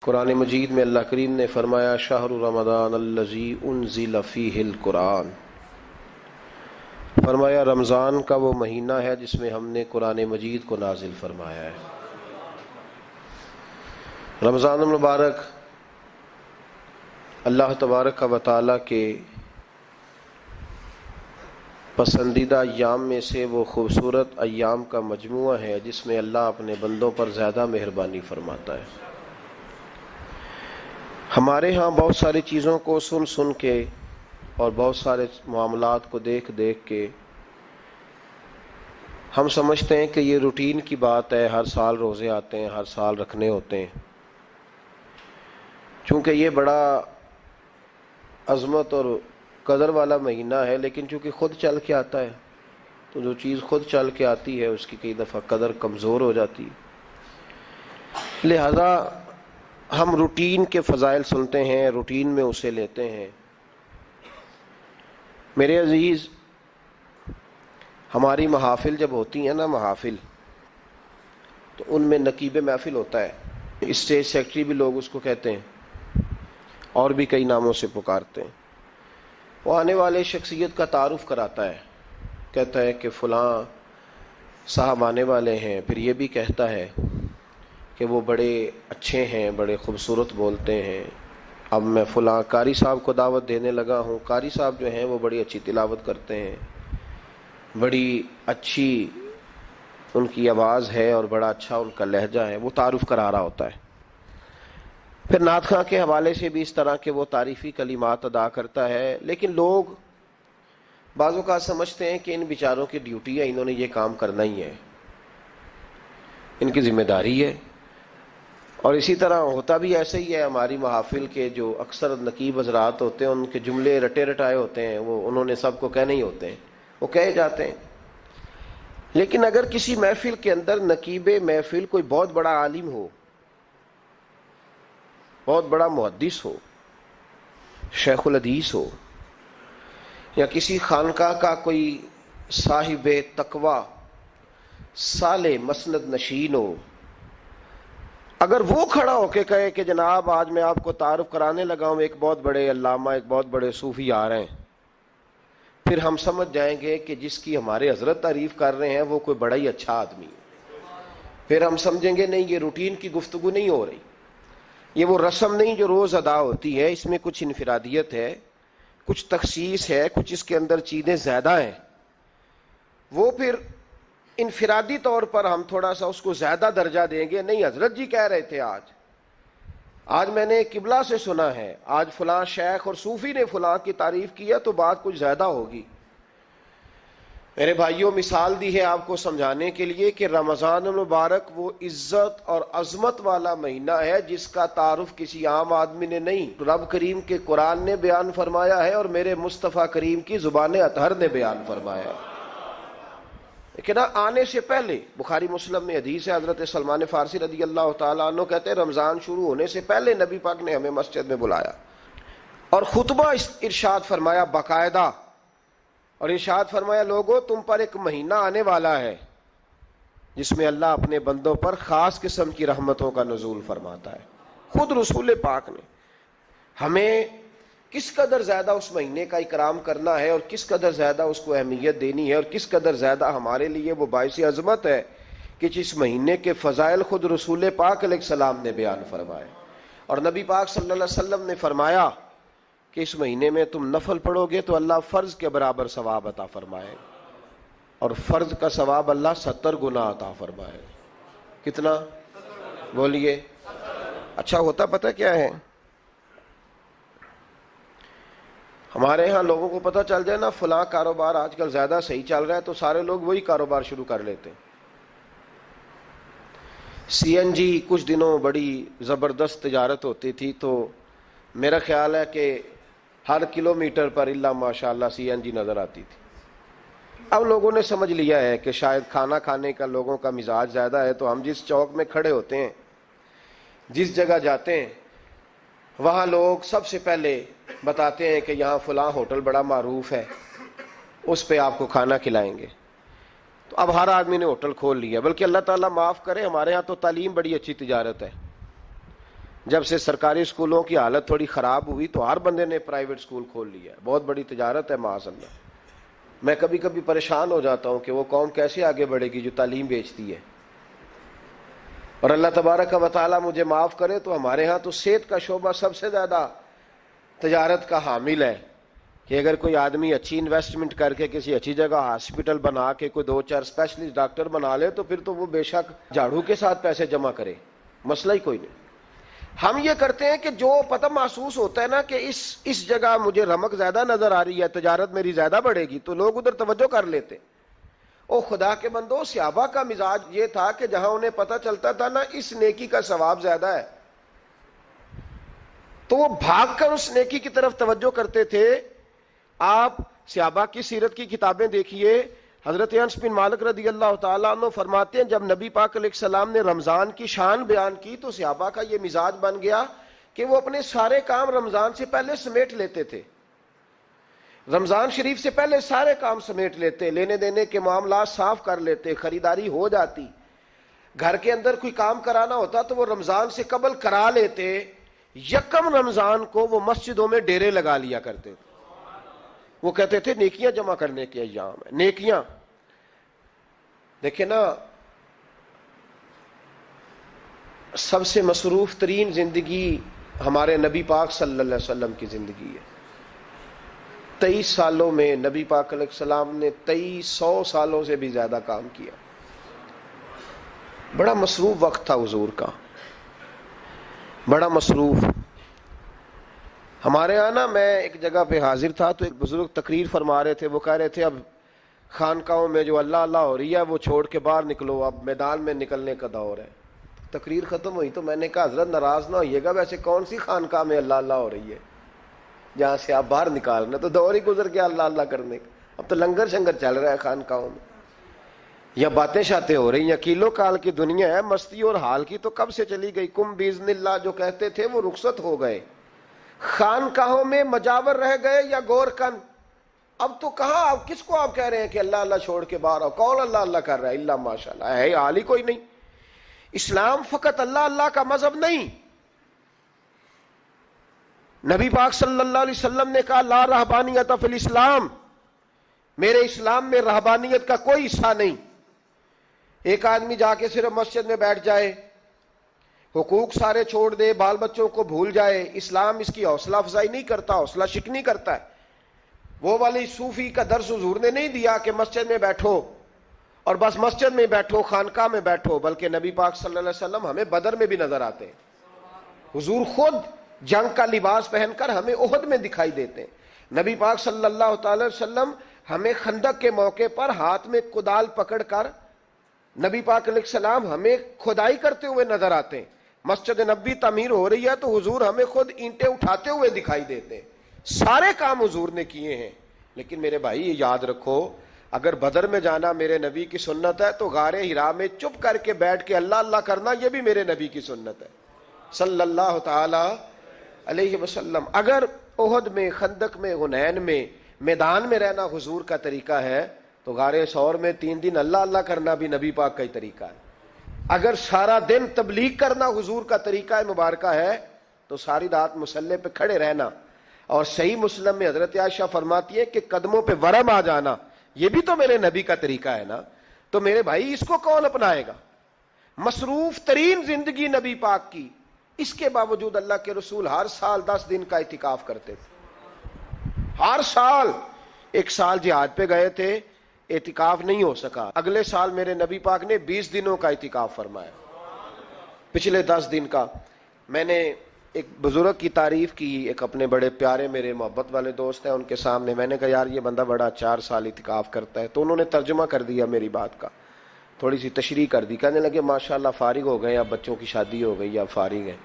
قرآن مجید میں اللہ کریم نے فرمایا شہر رمضان الذی انزل فیہ القرآن، فرمایا رمضان کا وہ مہینہ ہے جس میں ہم نے قرآن مجید کو نازل فرمایا ہے۔ رمضان المبارک اللہ تبارک و تعالیٰ کے پسندیدہ ایام میں سے وہ خوبصورت ایام کا مجموعہ ہے جس میں اللہ اپنے بندوں پر زیادہ مہربانی فرماتا ہے۔ ہمارے ہاں بہت ساری چیزوں کو سن کے اور بہت سارے معاملات کو دیکھ کے ہم سمجھتے ہیں کہ یہ روٹین کی بات ہے، ہر سال روزے آتے ہیں، ہر سال رکھنے ہوتے ہیں۔ چونکہ یہ بڑا عظمت اور قدر والا مہینہ ہے، لیکن چونکہ خود چل کے آتا ہے تو جو چیز خود چل کے آتی ہے اس کی کئی دفعہ قدر کمزور ہو جاتی ہے، لہذا ہم روٹین کے فضائل سنتے ہیں، روٹین میں اسے لیتے ہیں۔ میرے عزیز، ہماری محافل جب ہوتی ہیں نا، محافل تو ان میں نقیب محفل ہوتا ہے، اسٹیج سیکرٹری بھی لوگ اس کو کہتے ہیں اور بھی کئی ناموں سے پکارتے ہیں۔ وہ آنے والے شخصیت کا تعارف کراتا ہے، کہتا ہے کہ فلاں صاحب آنے والے ہیں، پھر یہ بھی کہتا ہے کہ وہ بڑے اچھے ہیں، بڑے خوبصورت بولتے ہیں، اب میں فلاں قاری صاحب کو دعوت دینے لگا ہوں۔ قاری صاحب جو ہیں وہ بڑی اچھی تلاوت کرتے ہیں، بڑی اچھی ان کی آواز ہے اور بڑا اچھا ان کا لہجہ ہے، وہ تعارف کرا رہا ہوتا ہے۔ پھر نعت خواں کے حوالے سے بھی اس طرح کے وہ تعریفی کلمات ادا کرتا ہے، لیکن لوگ بعض اوقات سمجھتے ہیں کہ ان بیچاروں کی ڈیوٹی ہے، انہوں نے یہ کام کرنا ہی ہے، ان کی ذمہ داری ہے۔ اور اسی طرح ہوتا بھی ایسے ہی ہے، ہماری محافل کے جو اکثر نقیب حضرات ہوتے ہیں ان کے جملے رٹے رٹائے ہوتے ہیں، وہ انہوں نے سب کو کہنے ہی ہوتے ہیں، وہ کہے جاتے ہیں۔ لیکن اگر کسی محفل کے اندر نقیب محفل کوئی بہت بڑا عالم ہو، بہت بڑا محدث ہو، شیخ الحدیث ہو، یا کسی خانقاہ کا کوئی صاحب تقوی صالح مسند نشین ہو، اگر وہ کھڑا ہو کے کہے کہ جناب آج میں آپ کو تعارف کرانے لگا ہوں ایک بہت بڑے علامہ، ایک بہت بڑے صوفی آ رہے ہیں، پھر ہم سمجھ جائیں گے کہ جس کی ہمارے حضرت تعریف کر رہے ہیں وہ کوئی بڑا ہی اچھا آدمی ہے۔ پھر ہم سمجھیں گے نہیں، یہ روٹین کی گفتگو نہیں ہو رہی، یہ وہ رسم نہیں جو روز ادا ہوتی ہے، اس میں کچھ انفرادیت ہے، کچھ تخصیص ہے، کچھ اس کے اندر چیزیں زیادہ ہیں۔ وہ پھر انفرادی طور پر ہم تھوڑا سا اس کو زیادہ درجہ دیں گے، نہیں حضرت جی کہہ رہے تھے آج میں نے قبلہ سے سنا ہے، آج فلاں شیخ اور صوفی نے فلاں کی تعریف کی ہے تو بات کچھ زیادہ ہوگی۔ میرے بھائیوں، مثال دی ہے آپ کو سمجھانے کے لیے کہ رمضان المبارک وہ عزت اور عظمت والا مہینہ ہے جس کا تعارف کسی عام آدمی نے نہیں، رب کریم کے قرآن نے بیان فرمایا ہے اور میرے مصطفیٰ کریم کی زبان اطہر نے بیان فرمایا ہے۔ لیکن آنے سے پہلے بخاری مسلم میں حدیث ہے، حضرت سلمان فارسی رضی اللہ تعالیٰ عنہ کہتے ہیں رمضان شروع ہونے سے پہلے نبی پاک نے ہمیں مسجد میں بلایا اور خطبہ ارشاد فرمایا باقاعدہ، اور ارشاد فرمایا لوگو تم پر ایک مہینہ آنے والا ہے جس میں اللہ اپنے بندوں پر خاص قسم کی رحمتوں کا نزول فرماتا ہے۔ خود رسول پاک نے ہمیں کس قدر زیادہ اس مہینے کا اکرام کرنا ہے اور کس قدر زیادہ اس کو اہمیت دینی ہے اور کس قدر زیادہ ہمارے لیے وہ باعث عظمت ہے کہ جس مہینے کے فضائل خود رسول پاک علیہ السلام نے بیان فرمائے۔ اور نبی پاک صلی اللہ علیہ وسلم نے فرمایا کہ اس مہینے میں تم نفل پڑھو گے تو اللہ فرض کے برابر ثواب عطا فرمائے، اور فرض کا ثواب اللہ 70 گنا عطا فرمائے۔ کتنا؟ بولیے۔ اچھا ہوتا پتہ کیا ہے؟ ہمارے ہاں لوگوں کو پتہ چل جائے نا فلاں کاروبار آج کل زیادہ صحیح چل رہا ہے تو سارے لوگ وہی کاروبار شروع کر لیتے ہیں۔ سی این جی کچھ دنوں بڑی زبردست تجارت ہوتی تھی، تو میرا خیال ہے کہ ہر کلومیٹر پر الا ماشاءاللہ سی این جی نظر آتی تھی۔ اب لوگوں نے سمجھ لیا ہے کہ شاید کھانا کھانے کا لوگوں کا مزاج زیادہ ہے، تو ہم جس چوک میں کھڑے ہوتے ہیں، جس جگہ جاتے ہیں، وہاں لوگ سب سے پہلے بتاتے ہیں کہ یہاں فلاں ہوٹل بڑا معروف ہے، اس پہ آپ کو کھانا کھلائیں گے۔ تو اب ہر آدمی نے ہوٹل کھول لیا، بلکہ اللہ تعالیٰ معاف کرے، ہمارے ہاں تو تعلیم بڑی اچھی تجارت ہے۔ جب سے سرکاری اسکولوں کی حالت تھوڑی خراب ہوئی تو ہر بندے نے پرائیویٹ اسکول کھول لیا ہے. بہت بڑی تجارت ہے معاذ اللہ. میں کبھی کبھی پریشان ہو جاتا ہوں کہ وہ قوم کیسے آگے بڑھے گی جو تعلیم بیچتی ہے. اور اللہ تبارک و تعالیٰ مجھے معاف کرے تو ہمارے ہاں تو صحت کا شعبہ سب سے زیادہ تجارت کا حامل ہے کہ اگر کوئی آدمی اچھی انویسٹمنٹ کر کے کسی اچھی جگہ ہاسپٹل بنا کے کوئی 2-4 اسپیشلسٹ ڈاکٹر بنا لے تو پھر تو وہ بے شک جھاڑو کے ساتھ پیسے جمع کرے, مسئلہ ہی کوئی نہیں. ہم یہ کرتے ہیں کہ جو پتہ محسوس ہوتا ہے نا کہ اس جگہ مجھے رمق زیادہ نظر آ رہی ہے, تجارت میری زیادہ بڑھے گی, تو لوگ ادھر توجہ کر لیتے. او خدا کے بندو, صحابہ کا مزاج یہ تھا کہ جہاں انہیں پتہ چلتا تھا نا اس نیکی کا ثواب زیادہ ہے تو وہ بھاگ کر اس نیکی کی طرف توجہ کرتے تھے. آپ صحابہ کی سیرت کی کتابیں دیکھیے, حضرت انس بن مالک رضی اللہ تعالیٰ عنہ فرماتے ہیں جب نبی پاک علیہ السلام نے رمضان کی شان بیان کی تو صحابہ کا یہ مزاج بن گیا کہ وہ اپنے سارے کام رمضان سے پہلے سمیٹ لیتے تھے. رمضان شریف سے پہلے سارے کام سمیٹ لیتے, لینے دینے کے معاملات صاف کر لیتے, خریداری ہو جاتی. گھر کے اندر کوئی کام کرانا ہوتا تو وہ رمضان سے قبل کرا لیتے. یکم رمضان کو وہ مسجدوں میں ڈیرے لگا لیا کرتے تھے. وہ کہتے تھے نیکیاں جمع کرنے کے ایام ہے. نیکیاں دیکھیں نا, سب سے مصروف ترین زندگی ہمارے نبی پاک صلی اللہ علیہ وسلم کی زندگی ہے. 23 سالوں میں نبی پاک علیہ السلام نے 2300 سالوں سے بھی زیادہ کام کیا. بڑا مصروف وقت تھا حضور کا, بڑا مصروف. ہمارے یہاں نا میں ایک جگہ پہ حاضر تھا تو ایک بزرگ تقریر فرما رہے تھے. وہ کہہ رہے تھے اب خانقاہوں میں جو اللہ اللہ ہو رہی ہے وہ چھوڑ کے باہر نکلو, اب میدان میں نکلنے کا دور ہے. تقریر ختم ہوئی تو میں نے کہا حضرت ناراض نہ ہوئیے گا, ویسے کون سی خانقاہ میں اللہ اللہ ہو رہی ہے جہاں سے آپ باہر نکالنا, تو دور ہی گزر گیا اللہ اللہ کرنے کا. اب تو لنگر شنگر چل رہا ہے خانقاہوں میں, یا باتیں شاتیں ہو رہی ہیں. کیلو کال کی دنیا ہے, مستی اور حال کی تو کب سے چلی گئی. کم باذن اللہ جو کہتے تھے وہ رخصت ہو گئے. خانقاہوں میں مجاور رہ گئے یا گور کن. اب تو کہاں, اب کس کو آپ کہہ رہے ہیں کہ اللہ اللہ چھوڑ کے باہر آؤ؟ کون اللہ اللہ کر رہا ہے؟ اللہ ماشاء اللہ ہے, حال ہی کوئی نہیں. اسلام فقط اللہ اللہ کا مذہب نہیں. نبی پاک صلی اللہ علیہ وسلم نے کہا لا رہبانیت فی الاسلام, میرے اسلام میں رہبانیت کا کوئی حصہ نہیں. ایک آدمی جا کے صرف مسجد میں بیٹھ جائے, حقوق سارے چھوڑ دے, بال بچوں کو بھول جائے, اسلام اس کی حوصلہ افزائی نہیں کرتا, حوصلہ شکنی کرتا ہے. وہ والی صوفی کا درس حضور نے نہیں دیا کہ مسجد میں بیٹھو اور بس مسجد میں بیٹھو, خانقاہ میں بیٹھو, بلکہ نبی پاک صلی اللہ علیہ وسلم ہمیں بدر میں بھی نظر آتے ہیں. حضور خود جنگ کا لباس پہن کر ہمیں احد میں دکھائی دیتے ہیں. نبی پاک صلی اللہ تعالی وسلم ہمیں خندق کے موقع پر ہاتھ میں کدال پکڑ کر نبی پاک علیہ السلام ہمیں کھدائی کرتے ہوئے نظر آتے ہیں. مسجد نبوی تعمیر ہو رہی ہے تو حضور ہمیں خود اینٹیں اٹھاتے ہوئے دکھائی دیتے ہیں. سارے کام حضور نے کیے ہیں. لیکن میرے بھائی یہ یاد رکھو, اگر بدر میں جانا میرے نبی کی سنت ہے تو غار حرا میں چپ کر کے بیٹھ کے اللہ اللہ کرنا یہ بھی میرے نبی کی سنت ہے صلی اللہ تعالی علیہ وسلم. اگر احد میں, خندق میں, حنین میں, میدان میں رہنا حضور کا طریقہ ہے تو غار ثور میں 3 دن اللہ اللہ کرنا بھی نبی پاک کا ہی طریقہ ہے. اگر سارا دن تبلیغ کرنا حضور کا طریقہ مبارکہ ہے تو ساری رات مصلی پہ کھڑے رہنا. اور صحیح مسلم میں حضرت عائشہ فرماتی ہے کہ قدموں پہ ورم آ جانا یہ بھی تو میرے نبی کا طریقہ ہے نا. تو میرے بھائی اس کو کون اپنائے گا؟ مصروف ترین زندگی نبی پاک کی, اس کے باوجود اللہ کے رسول ہر سال 10 دن کا اعتکاف کرتے تھے. ہر سال. ایک سال جہاد پہ گئے تھے, اعتکاف نہیں ہو سکا. اگلے سال میرے نبی پاک نے 20 دنوں کا اعتکاف فرمایا, پچھلے 10 دن کا. میں نے ایک بزرگ کی تعریف کی, ایک اپنے بڑے پیارے میرے محبت والے دوست ہیں, ان کے سامنے میں نے کہا یار یہ بندہ بڑا 4 سال اعتکاف کرتا ہے. تو انہوں نے ترجمہ کر دیا میری بات کا, تھوڑی سی تشریح کر دی. کہنے لگے ماشاءاللہ فارغ ہو گئے, اب بچوں کی شادی ہو گئی, اب فارغ ہیں.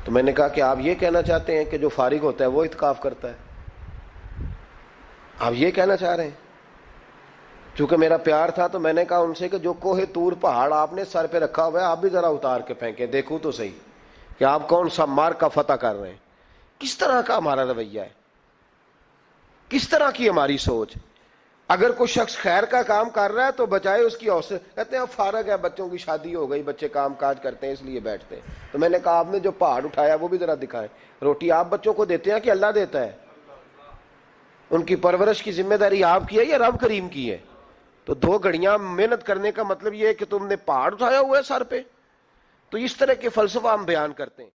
تو میں نے کہا کہ آپ یہ کہنا چاہتے ہیں کہ جو فارغ ہوتا ہے وہ اعتکاف کرتا ہے؟ آپ یہ کہنا چاہ رہے ہیں؟ چونکہ میرا پیار تھا تو میں نے کہا ان سے کہ جو کوہ طور پہاڑ آپ نے سر پہ رکھا ہوا ہے آپ بھی ذرا اتار کے پھینکیں, دیکھوں تو صحیح کہ آپ کون سا مار کا فتح کر رہے ہیں. کس طرح کا ہمارا رویہ ہے, کس طرح کی ہماری سوچ. اگر کوئی شخص خیر کا کام کر رہا ہے تو بچائے اس کی حوصلے، کہتے ہیں اب فارغ ہے، بچوں کی شادی ہو گئی، بچے کام کاج کرتے ہیں اس لیے بیٹھتے ہیں. تو میں نے کہا آپ نے جو پہاڑ اٹھایا وہ بھی ذرا دکھائیں. روٹی آپ بچوں کو دیتے ہیں کہ اللہ دیتا ہے؟ ان کی پرورش کی ذمہ داری آپ کی ہے یا رب کریم کی ہے؟ تو 2 گھڑیاں محنت کرنے کا مطلب یہ ہے کہ تم نے پہاڑ اٹھایا ہوا ہے سر پہ. تو اس طرح کے فلسفہ ہم بیان کرتے ہیں.